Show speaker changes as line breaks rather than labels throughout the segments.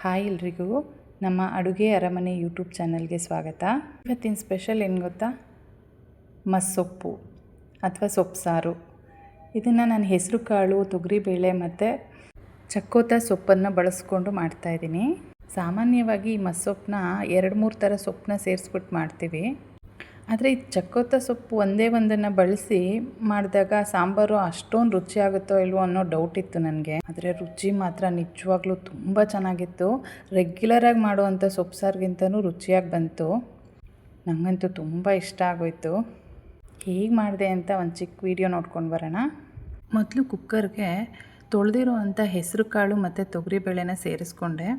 Hi ಎಲ್ರಿಗೂ ನಮ್ಮ ಅಡುಗೆ ಅರಮನೆ ಯೂಟ್ಯೂಬ್ ಚಾನಲ್ಗೆ ಸ್ವಾಗತ. ಇವತ್ತಿನ ಸ್ಪೆಷಲ್ ಏನು ಗೊತ್ತಾ? ಮಸ್ಸೊಪ್ಪು ಅಥವಾ ಸೊಪ್ಪು ಸಾರು. ಇದನ್ನು ನಾನು ಹೆಸರು ಕಾಳು, ತೊಗರಿಬೇಳೆ ಮತ್ತು ಚಕ್ಕೋತ ಸೊಪ್ಪನ್ನು ಬಳಸ್ಕೊಂಡು ಮಾಡ್ತಾಯಿದ್ದೀನಿ. ಸಾಮಾನ್ಯವಾಗಿ ಈ ಮಸ್ಸೊಪ್ಪನ್ನ 2-3 ಥರ ಸೊಪ್ಪನ್ನ ಸೇರಿಸ್ಬಿಟ್ಟು ಮಾಡ್ತೀವಿ. ಆದರೆ ಈ ಚಕ್ಕೋತ ಸೊಪ್ಪು ಒಂದೇ ಒಂದನ್ನು ಬಳಸಿ ಮಾಡಿದಾಗ ಸಾಂಬಾರು ಅಷ್ಟೊಂದು ರುಚಿಯಾಗುತ್ತೋ ಇಲ್ವೋ ಅನ್ನೋ ಡೌಟ್ ಇತ್ತು ನನಗೆ. ಆದರೆ ರುಚಿ ಮಾತ್ರ ನಿಜವಾಗ್ಲೂ ತುಂಬ ಚೆನ್ನಾಗಿತ್ತು. ರೆಗ್ಯುಲರಾಗಿ ಮಾಡುವಂಥ ಸೊಪ್ಪು ಸಾರಿಗಿಂತನೂ ರುಚಿಯಾಗಿ ಬಂತು. ನನಗಂತೂ ತುಂಬ ಇಷ್ಟ ಆಗೋಯಿತು. ಹೇಗೆ ಮಾಡಿದೆ ಅಂತ ಒಂದು ಚಿಕ್ಕ ವಿಡಿಯೋ ನೋಡ್ಕೊಂಡು ಬರೋಣ. ಮೊದಲು ಕುಕ್ಕರ್ಗೆ ತೊಳೆದಿರೋ ಅಂಥ ಹೆಸರು ಕಾಳು ಮತ್ತು ತೊಗರಿಬೇಳೆನ ಸೇರಿಸ್ಕೊಂಡೆ.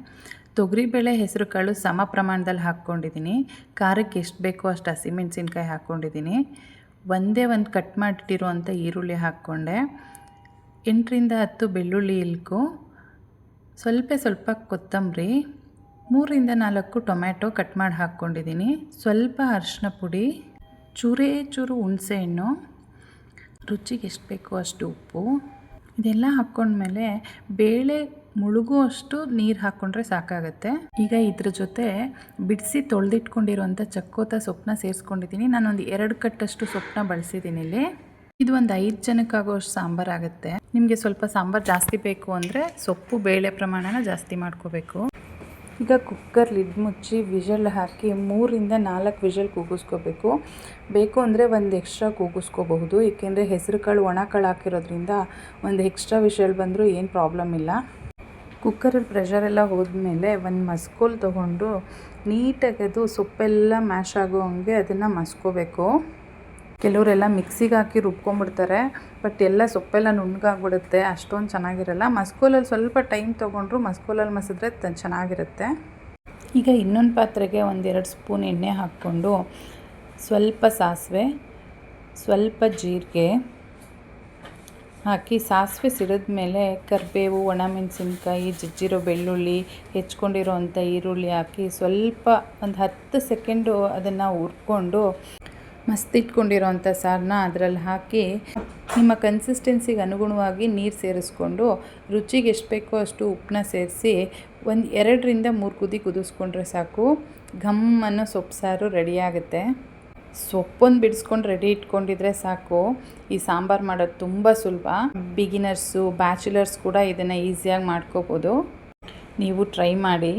ತೊಗರಿಬೇಳೆ ಹೆಸರು ಕಾಳು ಸಮ ಪ್ರಮಾಣದಲ್ಲಿ ಹಾಕ್ಕೊಂಡಿದ್ದೀನಿ. ಖಾರಕ್ಕೆ ಎಷ್ಟು ಬೇಕೋ ಅಷ್ಟು ಹಸಿಮೆಣಸಿನ್ಕಾಯಿ ಹಾಕ್ಕೊಂಡಿದ್ದೀನಿ. ಒಂದೇ ಒಂದು ಕಟ್ ಮಾಡಿಟ್ಟಿರುವಂಥ ಈರುಳ್ಳಿ ಹಾಕ್ಕೊಂಡೆ. 8-10 ಬೆಳ್ಳುಳ್ಳಿ ಇಲ್ಕು, ಸ್ವಲ್ಪ ಕೊತ್ತಂಬರಿ, 3-4 ಟೊಮ್ಯಾಟೊ ಕಟ್ ಮಾಡಿ ಹಾಕ್ಕೊಂಡಿದ್ದೀನಿ. ಸ್ವಲ್ಪ ಅರಿಶಿನ ಪುಡಿ, ಚೂರು ಹುಣಸೆ ಹಣ್ಣು, ರುಚಿಗೆ ಎಷ್ಟು ಬೇಕೋ ಅಷ್ಟು ಉಪ್ಪು. ಇದೆಲ್ಲ ಹಾಕ್ಕೊಂಡ್ಮೇಲೆ ಬೇಳೆ ಮುಳುಗುವಷ್ಟು ನೀರು ಹಾಕ್ಕೊಂಡ್ರೆ ಸಾಕಾಗುತ್ತೆ. ಈಗ ಇದ್ರ ಜೊತೆ ಬಿಡಿಸಿ ತೊಳೆದಿಟ್ಕೊಂಡಿರೋಂಥ ಚಕ್ಕೋತ ಸೊಪ್ಪನ್ನ ಸೇರಿಸ್ಕೊಂಡಿದ್ದೀನಿ. ನಾನೊಂದು 2 ಕಟ್ಟಷ್ಟು ಸೊಪ್ಪನ್ನ ಬಳಸಿದ್ದೀನಿ ಇಲ್ಲಿ. ಇದು ಒಂದು 5 ಜನಕ್ಕಾಗೋಷ್ಟು ಸಾಂಬಾರು ಆಗುತ್ತೆ. ನಿಮಗೆ ಸ್ವಲ್ಪ ಸಾಂಬಾರು ಜಾಸ್ತಿ ಬೇಕು ಅಂದರೆ ಸೊಪ್ಪು ಬೇಳೆ ಪ್ರಮಾಣನ ಜಾಸ್ತಿ ಮಾಡ್ಕೋಬೇಕು. ಈಗ ಕುಕ್ಕರ್ ಲಿಡ್ ಮುಚ್ಚಿ ವಿಷಲ್ ಹಾಕಿ 3-4 ವಿಷಲ್ ಕೂಗಿಸ್ಕೋಬೇಕು. ಬೇಕು ಅಂದರೆ ಒಂದು ಎಕ್ಸ್ಟ್ರಾ ಕೂಗಿಸ್ಕೋಬಹುದು. ಏಕೆಂದರೆ ಹೆಸರು ಕಾಳು ಒಣ ಕಾಳು ಹಾಕಿರೋದ್ರಿಂದ ಒಂದು ಎಕ್ಸ್ಟ್ರಾ ವಿಷಲ್ ಬಂದರೂ ಏನು ಪ್ರಾಬ್ಲಮ್ ಇಲ್ಲ. ಕುಕ್ಕರಲ್ಲಿ ಪ್ರೆಷರೆಲ್ಲ ಹೋದ್ಮೇಲೆ ಒಂದು ಮಸ್ಕೋಲ್ ತೊಗೊಂಡು ನೀಟಾಗಿ ಅದು ಸೊಪ್ಪೆಲ್ಲ ಮ್ಯಾಶ್ ಆಗೋ ಹಂಗೆ ಅದನ್ನು ಮಸ್ಕೋಬೇಕು. ಕೆಲವರೆಲ್ಲ ಮಿಕ್ಸಿಗೆ ಹಾಕಿ ರುಬ್ಕೊಂಡ್ಬಿಡ್ತಾರೆ, ಬಟ್ ಎಲ್ಲ ಸೊಪ್ಪೆಲ್ಲ ನುಣ್ಣಗಾಗ್ಬಿಡುತ್ತೆ, ಅಷ್ಟೊಂದು ಚೆನ್ನಾಗಿರಲ್ಲ. ಮಸ್ಕೋಲಲ್ಲಿ ಸ್ವಲ್ಪ ಟೈಮ್ ತೊಗೊಂಡ್ರು ಮಸ್ಕೋಲಲ್ಲಿ ಮಸಿದ್ರೆ ಚೆನ್ನಾಗಿರುತ್ತೆ. ಈಗ ಇನ್ನೊಂದು ಪಾತ್ರೆಗೆ 1-2 ಸ್ಪೂನ್ ಎಣ್ಣೆ ಹಾಕ್ಕೊಂಡು ಸ್ವಲ್ಪ ಸಾಸಿವೆ, ಸ್ವಲ್ಪ ಜೀರಿಗೆ ಹಾಕಿ ಸಾಸಿವೆ ಸಿಡಿದ್ಮೇಲೆ ಕರಿಬೇವು, ಒಣಮೆಣಸಿನ್ಕಾಯಿ, ಜಜ್ಜಿರೋ ಬೆಳ್ಳುಳ್ಳಿ, ಹೆಚ್ಕೊಂಡಿರೋ ಅಂಥ ಈರುಳ್ಳಿ ಹಾಕಿ ಸ್ವಲ್ಪ ಒಂದು 10 ಸೆಕೆಂಡು ಅದನ್ನು ಹುರ್ಕೊಂಡು ಮಸ್ತಿಟ್ಕೊಂಡಿರೋ ಅಂಥ ಸಾರನ್ನ ಅದರಲ್ಲಿ ಹಾಕಿ ನಿಮ್ಮ ಕನ್ಸಿಸ್ಟೆನ್ಸಿಗೆ ಅನುಗುಣವಾಗಿ ನೀರು ಸೇರಿಸ್ಕೊಂಡು ರುಚಿಗೆ ಎಷ್ಟು ಬೇಕೋ ಅಷ್ಟು ಉಪ್ಪನ್ನ ಸೇರಿಸಿ ಒಂದು 2-3 ಕುದಿ ಕುದಿಸ್ಕೊಂಡ್ರೆ ಸಾಕು. ಘಮ್ ಅನ್ನೋ ಸೊಪ್ಪು ಸಾರು ರೆಡಿಯಾಗುತ್ತೆ. ಸೊಪ್ಪೊಂದು ಬಿಡಿಸ್ಕೊಂಡು ರೆಡಿ ಇಟ್ಕೊಂಡಿದ್ರೆ ಸಾಕು. ಈ ಸಾಂಬಾರು ಮಾಡೋದು ತುಂಬ ಸುಲಭ. ಬಿಗಿನರ್ಸು, ಬ್ಯಾಚುಲರ್ಸ್ ಕೂಡ ಇದನ್ನು ಈಸಿಯಾಗಿ ಮಾಡ್ಕೋಬೋದು. ನೀವು ಟ್ರೈ ಮಾಡಿ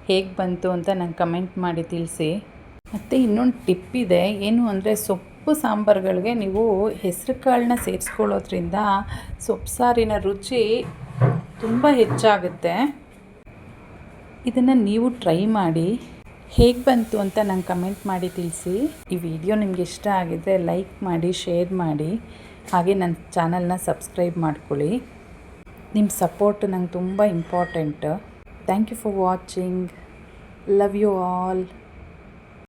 ಹೇಗೆ ಬಂತು ಅಂತ ನಂಗೆ ಕಮೆಂಟ್ ಮಾಡಿ ತಿಳಿಸಿ. ಮತ್ತು ಇನ್ನೊಂದು ಟಿಪ್ ಇದೆ, ಏನು ಅಂದರೆ ಸೊಪ್ಪು ಸಾಂಬಾರುಗಳಿಗೆ ನೀವು ಹೆಸರು ಕಾಳನ್ನ ಸೇರಿಸ್ಕೊಳ್ಳೋದ್ರಿಂದ ಸೊಪ್ಪು ಸಾರಿನ ರುಚಿ ತುಂಬ ಹೆಚ್ಚಾಗುತ್ತೆ. ಇದನ್ನು ನೀವು ಟ್ರೈ ಮಾಡಿ ಹೇಗೆ ಬಂತು ಅಂತ ನಂಗೆ ಕಮೆಂಟ್ ಮಾಡಿ ತಿಳಿಸಿ. ಈ ವಿಡಿಯೋ ನಿಮಗೆ ಇಷ್ಟ ಆಗಿದ್ದರೆ ಲೈಕ್ ಮಾಡಿ, ಶೇರ್ ಮಾಡಿ, ಹಾಗೆ ನನ್ನ ಚಾನಲ್ನ ಸಬ್ಸ್ಕ್ರೈಬ್ ಮಾಡ್ಕೊಳ್ಳಿ. ನಿಮ್ಮ ಸಪೋರ್ಟ್ ನಂಗೆ ತುಂಬ important. Thank you for watching. Love you all.